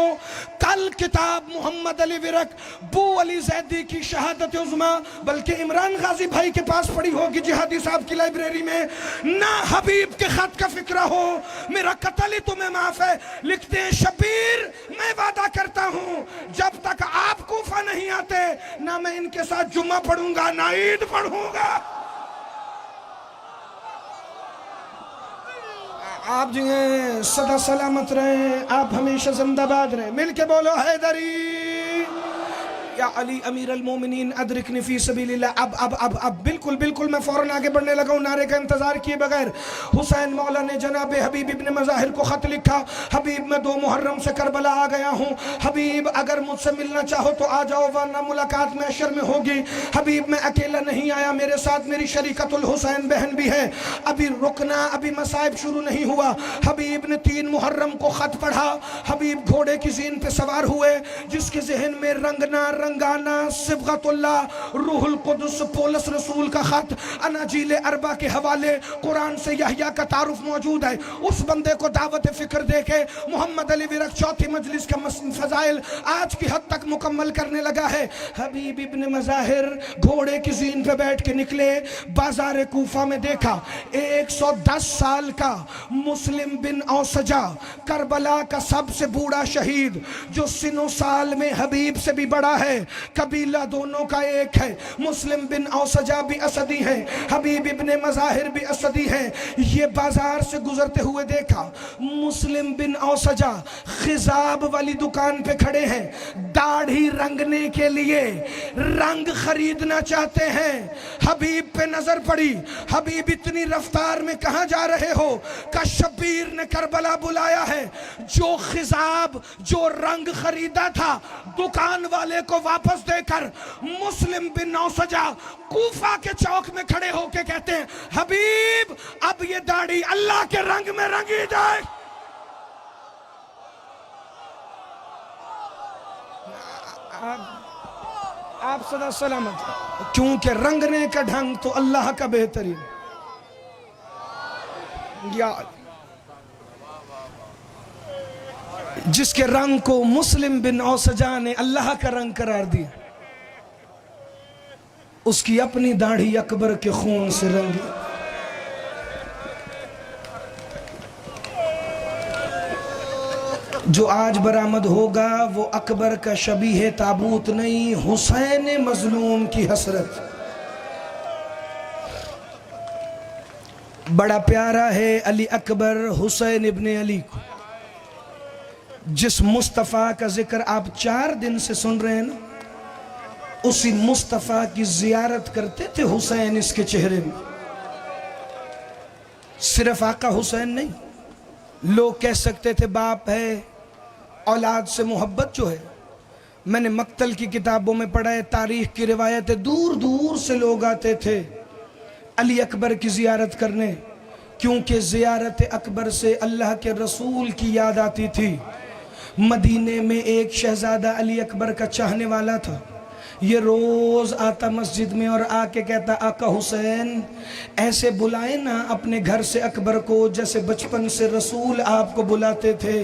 کل کتاب محمد علی ورق بو علی زیدی کی شہادت عظمیٰ بلکہ عمران غازی بھائی کے پاس پڑی ہوگی جہادی صاحب کی لائبریری میں، نہ حبیب کے خط کا فکرہ ہو، میرا قتل ہی تمہیں معاف ہے۔ لکھتے ہیں شبیر میں وعدہ کرتا ہوں جب تک آپ کوفہ نہیں آتے نہ میں ان کے ساتھ جمعہ پڑھوں گا نہ عید پڑھوں گا۔ آپ جو ہیں صدا سلامت رہیں، آپ ہمیشہ زندہ باد رہیں، مل کے بولو حیدری یا علی امیر المومنین ادرکنی فی سبیل اللہ۔ اب بالکل میں فوراً آگے بڑھنے لگا ہوں نعرے کا انتظار کیے بغیر۔ حسین مولا نے جناب حبیب ابن مظاہر کو خط لکھا، حبیب میں 2 محرم سے کربلا آ گیا ہوں، حبیب اگر مجھ سے ملنا چاہو تو آ جاؤ ورنہ ملاقات محشر میں ہوگی۔ حبیب میں اکیلا نہیں آیا، میرے ساتھ میری شریکت الحسین بہن بھی ہے، ابھی رکنا، ابھی مصائب شروع نہیں ہوا۔ حبیب نے 3 محرم کو خط پڑھا، حبیب گھوڑے کی زین پہ سوار ہوئے، جس کے ذہن میں رنگانا صبغت اللہ روح القدس پولس رسول کا خط اناجیل اربع کے حوالے قرآن سے یحییٰ کا تعارف موجود ہے۔ اس بندے کو دعوت فکر دے کے محمد علی ورق چوتھی مجلس کا فضائل آج کی حد تک مکمل کرنے لگا ہے۔ حبیب ابن مظاہر گھوڑے کی زین پہ بیٹھ کے نکلے، بازار کوفہ میں دیکھا 110 سال کا مسلم بن اوسجہ، کربلا کا سب سے بوڑھا شہید جو سن و سال میں حبیب سے بھی بڑا ہے، قبیلہ دونوں کا ایک ہے، مسلم بن اوسجہ بھی اسدی ہیں، حبیب ابن مظاہر بھی اسدی ہیں۔ یہ بازار سے گزرتے ہوئے دیکھا مسلم بن اوسجہ خضاب والی دکان پہ کھڑے ہیں، داڑھی رنگنے کے لیے رنگ خریدنا چاہتے ہیں۔ حبیب پہ نظر پڑی، حبیب اتنی رفتار میں کہاں جا رہے ہو؟ کہ شبیر نے کربلا بلایا ہے، جو خضاب جو رنگ خریدا تھا دکان والے کو واپس دے کر مسلم بن اوسجہ کوفہ کے چوک میں کھڑے ہو کے کہتے ہیں حبیب اب یہ داڑھی اللہ کے رنگ میں رنگی جائے۔ آپ صدا سلامت، کیونکہ رنگنے کا ڈھنگ تو اللہ کا بہترین۔ یا جس کے رنگ کو مسلم بن اوسجہ نے اللہ کا رنگ قرار دیا، اس کی اپنی داڑھی اکبر کے خون سے رنگی۔ جو آج برآمد ہوگا وہ اکبر کا شبیہ تابوت نہیں، حسین مظلوم کی حسرت۔ بڑا پیارا ہے علی اکبر حسین ابن علی کو، جس مصطفیٰ کا ذکر آپ 4 دن سے سن رہے ہیں نا، اسی مصطفیٰ کی زیارت کرتے تھے حسین اس کے چہرے میں۔ صرف آقا حسین نہیں، لوگ کہہ سکتے تھے باپ ہے، اولاد سے محبت جو ہے۔ میں نے مقتل کی کتابوں میں پڑھا ہے، تاریخ کی روایت ہے، دور دور سے لوگ آتے تھے علی اکبر کی زیارت کرنے، کیونکہ زیارت اکبر سے اللہ کے رسول کی یاد آتی تھی۔ مدینے میں ایک شہزادہ علی اکبر کا چاہنے والا تھا، یہ روز آتا مسجد میں اور آ کے کہتا آقا حسین ایسے بلائیں نا اپنے گھر سے اکبر کو جیسے بچپن سے رسول آپ کو بلاتے تھے۔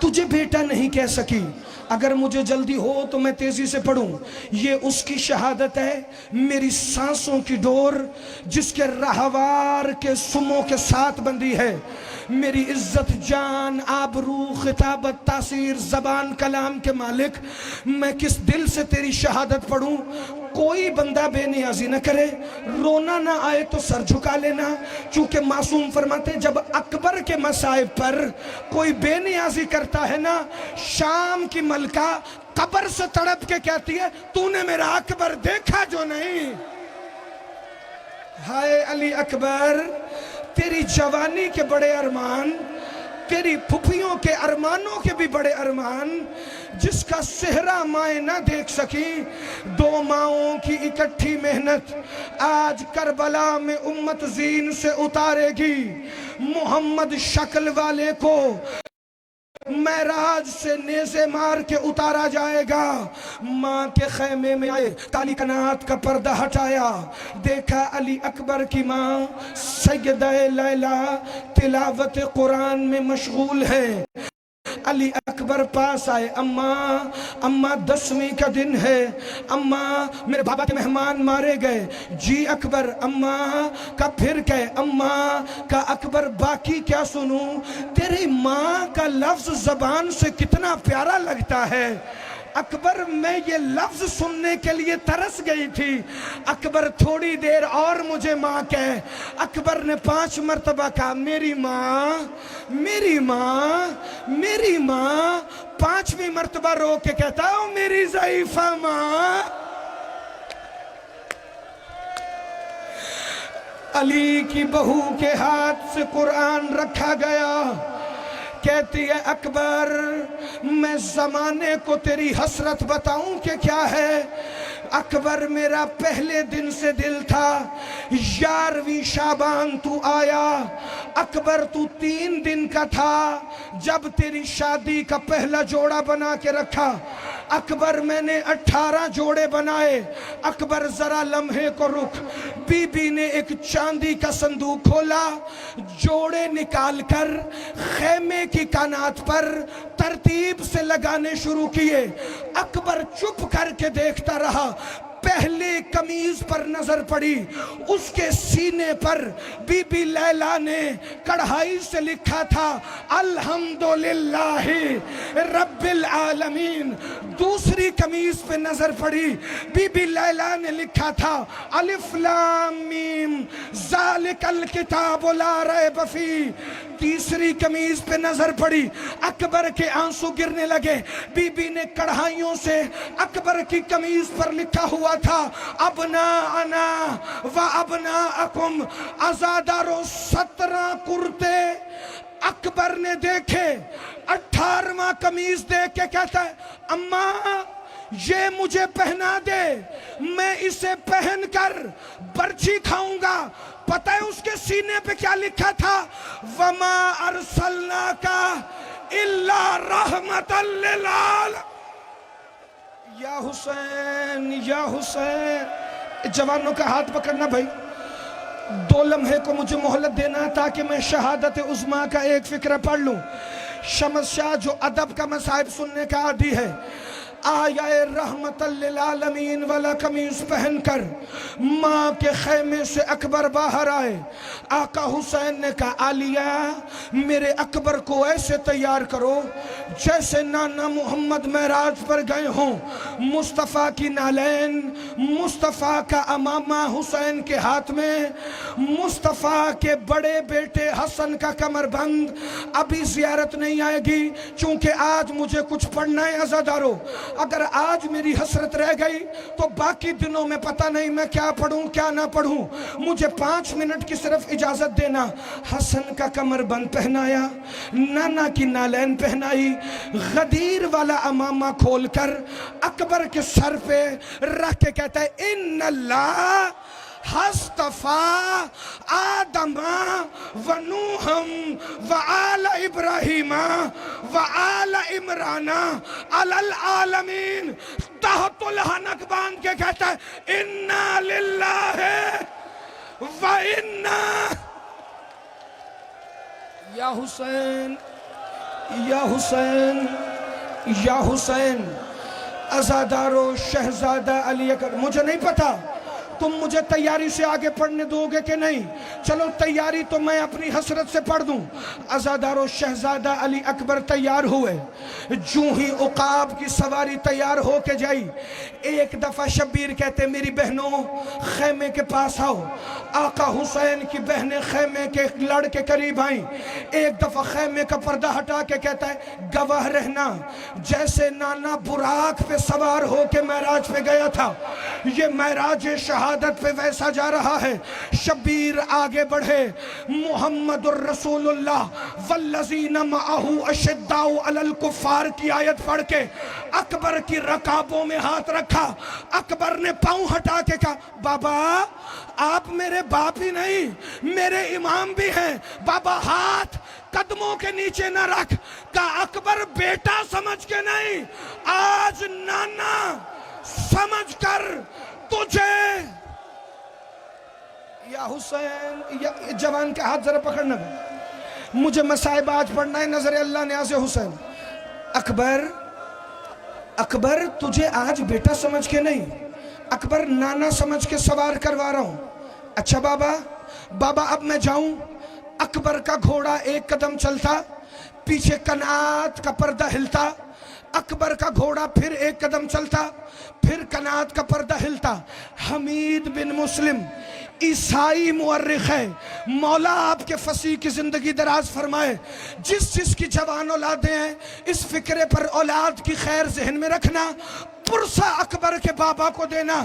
تجھے بیٹا نہیں کہہ سکی، اگر مجھے جلدی ہو تو میں تیزی سے پڑھوں۔ یہ اس کی شہادت ہے، میری سانسوں کی ڈور جس کے رہوار کے سموں کے ساتھ بندھی ہے۔ میری عزت، جان، آبرو، خطابت، تاثیر، زبان، کلام کے مالک، میں کس دل سے تیری شہادت پڑھوں؟ کوئی بندہ بے نیازی نہ کرے، رونا نہ آئے تو سر جھکا لینا، چونکہ معصوم فرماتے جب اکبر کے مصائب پر کوئی بے نیازی کرتا ہے نا، شام کی ملکہ قبر سے تڑپ کے کہتی ہے تو نے میرا اکبر دیکھا جو نہیں۔ ہائے علی اکبر، تیری جوانی کے بڑے ارمان، تیری پھپھیوں کے ارمانوں کے بھی بڑے ارمان، جس کا صحرا مائیں نہ دیکھ سکی، دو ماؤں کی اکٹھی محنت آج کربلا میں امت زین سے اتارے گی۔ محمد شکل والے کو معراج سے نیزے مار کے اتارا جائے گا۔ ماں کے خیمے میں آئے، کالی کنات کا پردہ ہٹایا، دیکھا علی اکبر کی ماں سیدہ لیلی تلاوت قرآن میں مشغول ہے۔ علی اکبر پاس آئے، اماں 10ویں کا دن ہے، اماں میرے بابا کے مہمان مارے گئے۔ جی اکبر، اماں کا پھر کہے، اماں کا اکبر باقی کیا سنوں؟ تیری ماں کا لفظ زبان سے کتنا پیارا لگتا ہے۔ اکبر میں یہ لفظ سننے کے لیے ترس گئی تھی، اکبر تھوڑی دیر اور مجھے ماں کہے۔ اکبر نے 5 مرتبہ کہا میری ماں، میری ماں، میری ماں۔ 5ویں مرتبہ رو کے کہتا ہے میری ضعیفہ ماں۔ علی کی بہو کے ہاتھ سے قرآن رکھا گیا، کہتی ہے اکبر میں زمانے کو تیری حسرت بتاؤں کہ کیا ہے؟ اکبر میرا پہلے دن سے دل تھا، 11ویں شعبان تو آیا۔ اکبر تو 3 دن کا تھا جب تیری شادی کا پہلا جوڑا بنا کے رکھا۔ اکبر میں نے 18 جوڑے بنائے۔ اکبر ذرا لمحے کو رک، بی بی نے ایک چاندی کا صندوق کھولا، جوڑے نکال کر خیمے کی کانات پر ترتیب سے لگانے شروع کیے۔ اکبر چپ کر کے دیکھتا رہا۔ پہلے قمیض پر نظر پڑی، اس کے سینے پر بی بی لیلی نے کڑھائی سے لکھا تھا الحمدللہ رب العالمین۔ دوسری قمیض پہ نظر پڑی، بی بی لیلی نے لکھا تھا الف لام میم ذالک الکتاب لا ریب فیہ۔ تیسری قمیض پہ نظر پڑی، اکبر کے آنسو گرنے لگے۔ بی بی نے کڑھائیوں سے اکبر کی قمیض پر لکھا ہوا تھا ابناءنا و ابناءکم، ازادارو 17 کرتے اکبر نے دیکھے۔ 18واں قمیض دیکھ کے کہتا ہے اماں یہ مجھے پہنا دے، میں اسے پہن کر برچھی کھاؤں گا۔ پتہ ہے اس کے سینے پہ کیا لکھا تھا؟ وَمَا أَرْسَلْنَاكَ إِلَّا رَحْمَةً لِلْعَالَمِينَ۔ یا حسین، یا حسین، جوانوں کا ہاتھ پکڑنا بھائی، 2 لمحے کو مجھے مہلت دینا تاکہ میں شہادت عظمیٰ کا ایک فقرہ پڑھ لوں۔ شمس شاہ جو ادب کا مصائب سننے کا عادی ہے، آیا رحمت للعالمین والا قمیض پہن کر ماں کے خیمے سے اکبر باہر آئے۔ آقا حسین نے کہا عالیہ میرے اکبر کو ایسے تیار کرو جیسے نانا محمد معراج پر گئے ہوں۔ مصطفیٰ کی نالین، مصطفیٰ کا امامہ حسین کے ہاتھ میں، مصطفیٰ کے بڑے بیٹے حسن کا کمر بند۔ ابھی زیارت نہیں آئے گی چونکہ آج مجھے کچھ پڑھنا ہے عزادارو۔ اگر آج میری حسرت رہ گئی تو باقی دنوں میں پتہ نہیں میں کیا پڑھوں کیا نہ پڑھوں۔ مجھے 5 منٹ کی صرف اجازت دینا۔ حسن کا کمر بند پہنایا، نانا کی نالین پہنائی، غدیر والا امامہ کھول کر اکبر کے سر پہ رکھ کے کہتا ہے ان اللہ حصطفیٰ آدم و نوحم و آل ابراہیم و آل عمران علی العالمین۔ تحت الحنک باندھ کے کہتا ہے انا للہ و انا۔ یا حسین یا حسین یا حسین، عزادارو شہزادہ علی اکبر. مجھے نہیں پتا تم مجھے تیاری سے آگے پڑھنے دو گے کہ نہیں. چلو تیاری تو میں اپنی حسرت سے پڑھ دوں. عزادارو شہزادہ علی اکبر تیار ہوئے. جو ہی عقاب کی سواری تیار ہو کے جائی، ایک دفعہ شبیر کہتے میری بہنوں خیمے کے پاس آؤ. آقا حسین کی بہنیں خیمے کے لڑ کے قریب آئیں. ایک دفعہ خیمے کا پردہ ہٹا کے کہتا ہے گواہ رہنا جیسے نانا براق پہ سوار ہو کے معراج پہ گیا تھا، یہ معراج شہادت پہ ویسا جا رہا ہے. شبیر آگے بڑھے. محمد الرسول اللہ والذین معہ اشداء علی الکفار کی آیت پڑھ کے اکبر کی رکابوں میں ہاتھ رکھا. اکبر نے پاؤں ہٹا کے کہا بابا آپ میرے باپ ہی نہیں میرے امام بھی ہیں. بابا ہاتھ قدموں کے نیچے نہ رکھ. کہا اکبر بیٹا سمجھ کے نہیں، آج نانا سمجھ کر تجھے. یا حسین، یا جوان کے ہاتھ ذرا پکڑنا، مجھے مصائب آج پڑھنا ہے نظر اللہ نیاز حسین. اکبر اکبر تجھے آج بیٹا سمجھ کے نہیں، اکبر نانا سمجھ کے سوار کروا رہا ہوں. اچھا بابا اب میں جاؤں. اکبر کا گھوڑا ایک قدم چلتا، پیچھے کنات کا پردہ ہلتا. اکبر کا گھوڑا پھر ایک قدم چلتا، پھر کنات کا پردہ ہلتا. حمید بن مسلم عیسائی مورخ ہے، مولا آپ کے فصیح کی زندگی دراز فرمائے. جس کی جوان اولادیں ہیں اس فکرے پر اولاد کی خیر ذہن میں رکھنا، پرسہ اکبر کے بابا کو دینا.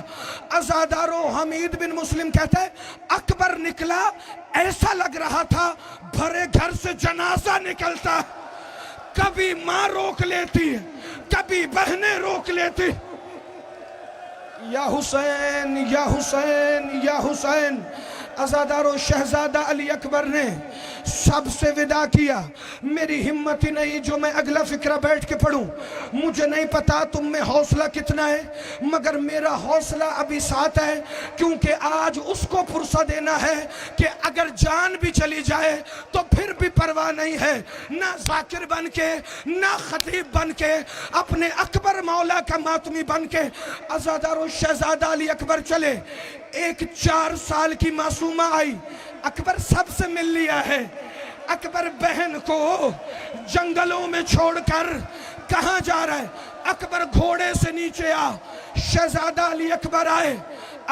عزادارو حمید بن مسلم کہتا ہے اکبر نکلا، ایسا لگ رہا تھا بھرے گھر سے جنازہ نکلتا. کبھی ماں روک لیتی، کبھی بہنیں روک لیتی. یا حسین یا حسین یا حسین. عزادارو شہزادہ علی اکبر نے سب سے وداع کیا. میری ہمت ہی نہیں جو میں اگلا فقرہ بیٹھ کے پڑھوں. مجھے نہیں پتا تم میں حوصلہ کتنا ہے، مگر میرا حوصلہ ابھی ساتھ ہے، کیونکہ آج اس کو پرسہ دینا ہے کہ اگر جان بھی چلی جائے تو پھر بھی پرواہ نہیں ہے. نہ ذاکر بن کے، نہ خطیب بن کے، اپنے اکبر مولا کا ماتمی بن کے. عزادارو شہزادہ علی اکبر چلے. ایک 4 سال کی معصومہ آئی. اکبر سب سے مل لیا ہے. اکبر بہن کو جنگلوں میں چھوڑ کر کہاں جا رہا ہے؟ اکبر گھوڑے سے نیچے آ. شہزادہ علی اکبر آئے.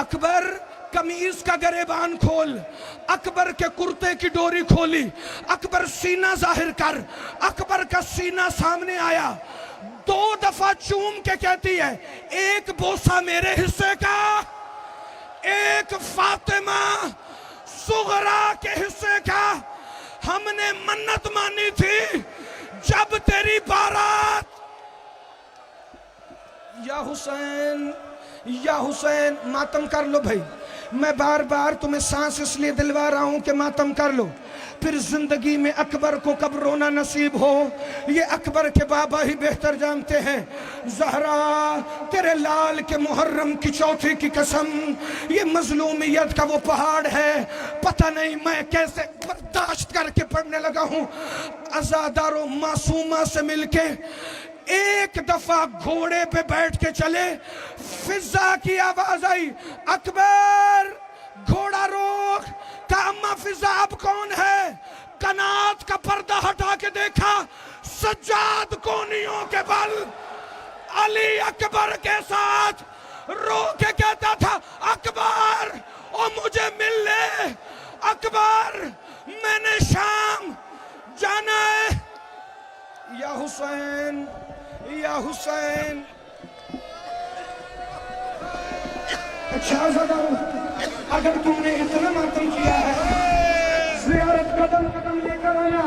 اکبر قمیض کا گریبان کھول. اکبر کے کرتے کی ڈوری کھولی. اکبر سینہ ظاہر کر. اکبر کا سینہ سامنے آیا. 2 دفعہ چوم کے کہتی ہے ایک بوسہ میرے حصے کا، ایک فاطمہ صغرا کے حصے کا. ہم نے منت مانی تھی جب تیری بارات. یا حسین یا حسین. ماتم کر لو بھائی، میں بار بار تمہیں سانس اس لیے دلوا رہا ہوں کہ ماتم کر لو. پھر زندگی میں اکبر کو کب رونا نصیب ہو یہ اکبر کے بابا ہی بہتر جانتے ہیں. زہرا تیرے لال کے محرم کی چوتھے کی قسم، یہ مظلومیت کا وہ پہاڑ ہے، پتہ نہیں میں کیسے برداشت کر کے پڑھنے لگا ہوں. عزادارو معصومہ سے مل کے ایک دفعہ گھوڑے پہ بیٹھ کے چلے. فضا کی آواز آئی اکبر گھوڑا روک. کہا اماں فضا اب کون ہے؟ کنات کا پردہ ہٹا کے دیکھا، سجاد کونیوں کے بل علی اکبر کے ساتھ رو کے کہتا تھا اکبر او مجھے مل لے، اکبر میں نے شام جانا ہے. یا حسین یا حسین. اچھا عزادارو اگر تم نے اتنا ماتم کیا ہے، زیارت قدم قدم لے کر آیا،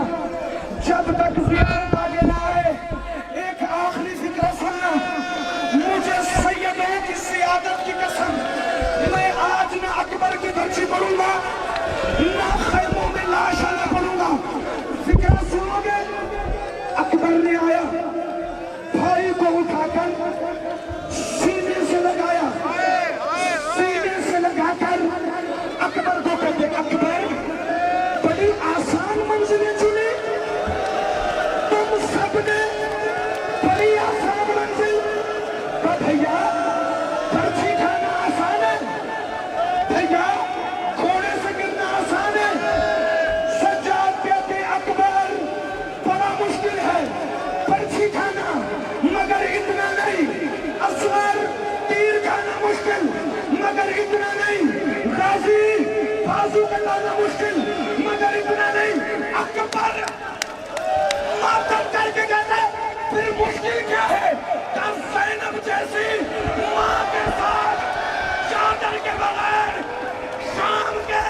جب تک زیارت آگے نہ آئے ایک آخری فکرہ سننا. مجھے سیدوں کی سیادت کی قسم، میں آج نہ اکبر کی بچی پڑھوں گا نہ خیموں میں لاشاں نہ پڑھوں گا. فکرہ سنو گے؟ اکبر نے آیا، بھائی کو اٹھا کر سینے سے لگایا، سینے سے لگا کر اکبر کو کہتے اکبر بڑی آسان منزلیں چنی، تم زیادہ مشکل مگر اتنا نہیں اکبر ماتم کر کے کہتے پھر مشکل کیا ہے کب زینب جیسی ماں کے ساتھ چادر کے بغیر شام کے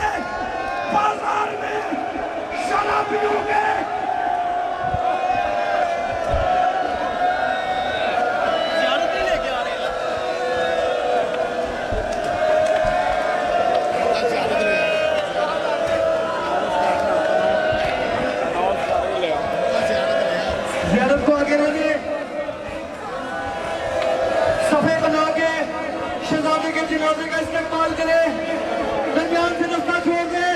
بازار میں شرابیوں کے زیارت کو آگے رہیے صفحے بنا کے شہزادے کے جنازے کا استقبال کریں درمیان سے رستہ چھوڑ دیں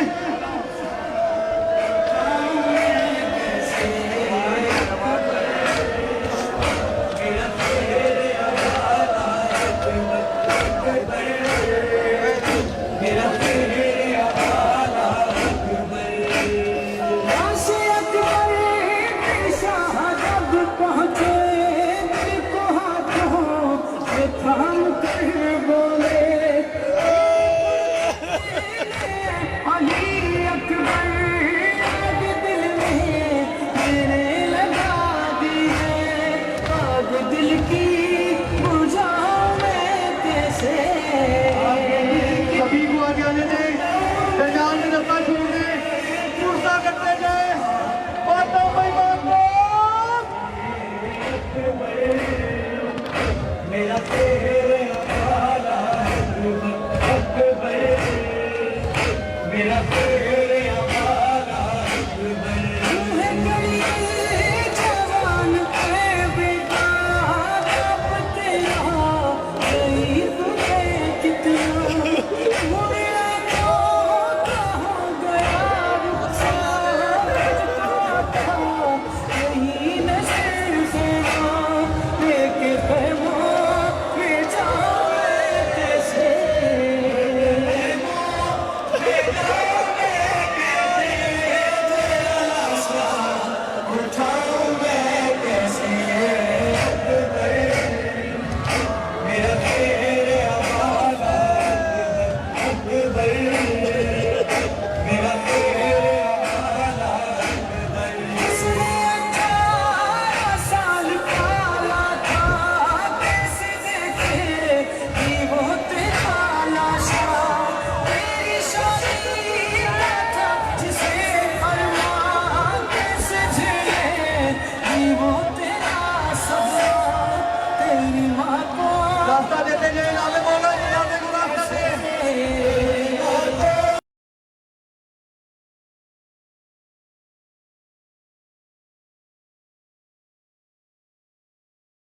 راستہ دیتے جائیں